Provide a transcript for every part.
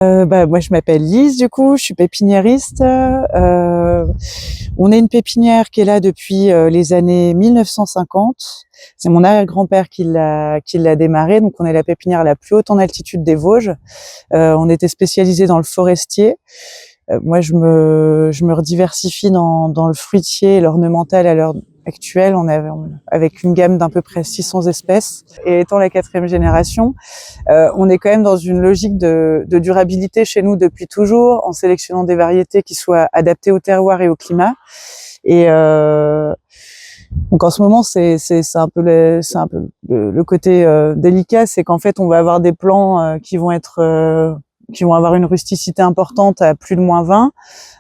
Moi, je m'appelle Lise, du coup, je suis pépiniériste. On est une pépinière qui est là depuis les années 1950. C'est mon arrière-grand-père qui l'a démarré. Donc, on est la pépinière la plus haute en altitude des Vosges. On était spécialisé dans le forestier. Moi, je me rediversifie dans le fruitier et l'ornemental à l'heure actuelle. Avec une gamme d'à peu près 600 espèces. Et étant la 4e génération, on est quand même dans une logique de durabilité chez nous depuis toujours, en sélectionnant des variétés qui soient adaptées au terroir et au climat. Et donc en ce moment, c'est un peu le côté délicat, c'est qu'en fait, on va avoir des plants qui vont avoir une rusticité importante à plus de -20.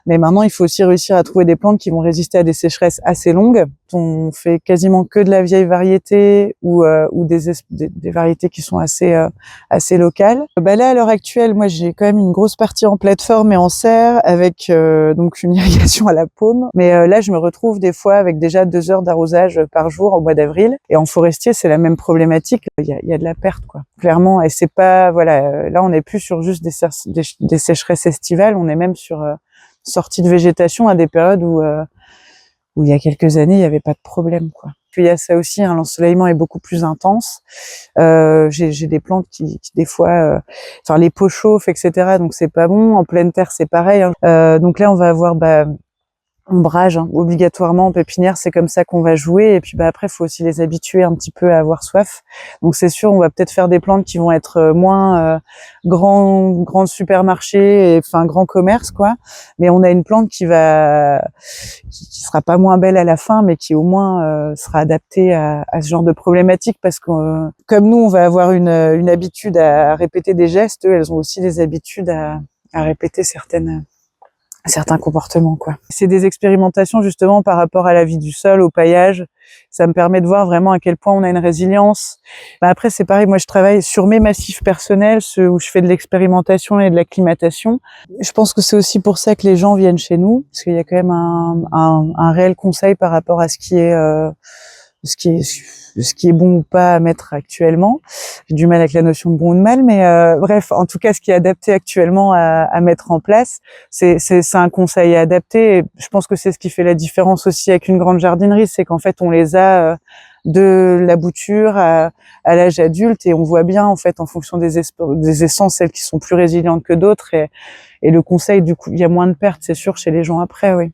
Mais maintenant, il faut aussi réussir à trouver des plantes qui vont résister à des sécheresses assez longues. On fait quasiment que de la vieille variété ou des variétés qui sont assez locales. Là, à l'heure actuelle, moi, j'ai quand même une grosse partie en plateforme et en serre avec donc une irrigation à la paume. Mais là, je me retrouve des fois avec déjà 2 heures d'arrosage par jour au mois d'avril. Et en forestier, c'est la même problématique. Il y a de la perte, quoi. Clairement. Et c'est pas, voilà, là, on n'est plus sur juste des sécheresses estivales. On est même sur sortie de végétation à des périodes où il y a quelques années, il n'y avait pas de problème, quoi. Puis il y a ça aussi, hein, l'ensoleillement est beaucoup plus intense. J'ai des plantes qui des fois, les pots chauffent, etc. Donc c'est pas bon. En pleine terre, c'est pareil, hein. Donc là, on va avoir ombrage, hein, obligatoirement en pépinière, c'est comme ça qu'on va jouer. Et puis après, il faut aussi les habituer un petit peu à avoir soif. Donc c'est sûr, on va peut-être faire des plantes qui vont être moins grand supermarché, et grand commerce, quoi. Mais on a une plante qui sera pas moins belle à la fin, mais qui au moins sera adaptée à ce genre de problématique, parce que comme nous, on va avoir une habitude à répéter des gestes, eux, elles ont aussi des habitudes à répéter certains comportements, quoi. C'est des expérimentations justement par rapport à la vie du sol, au paillage. Ça me permet de voir vraiment à quel point on a une résilience. Après, c'est pareil, moi je travaille sur mes massifs personnels, ceux où je fais de l'expérimentation et de l'acclimatation. Je pense que c'est aussi pour ça que les gens viennent chez nous, parce qu'il y a quand même un réel conseil par rapport à ce qui est bon ou pas à mettre actuellement. J'ai du mal avec la notion de bon ou de mal, mais bref, en tout cas, ce qui est adapté actuellement à mettre en place, c'est un conseil adapté. Et je pense que c'est ce qui fait la différence aussi avec une grande jardinerie, c'est qu'en fait, on les a de la bouture à l'âge adulte, et on voit bien en fait en fonction des essences, celles qui sont plus résilientes que d'autres, et le conseil, du coup, il y a moins de pertes, c'est sûr, chez les gens après, oui.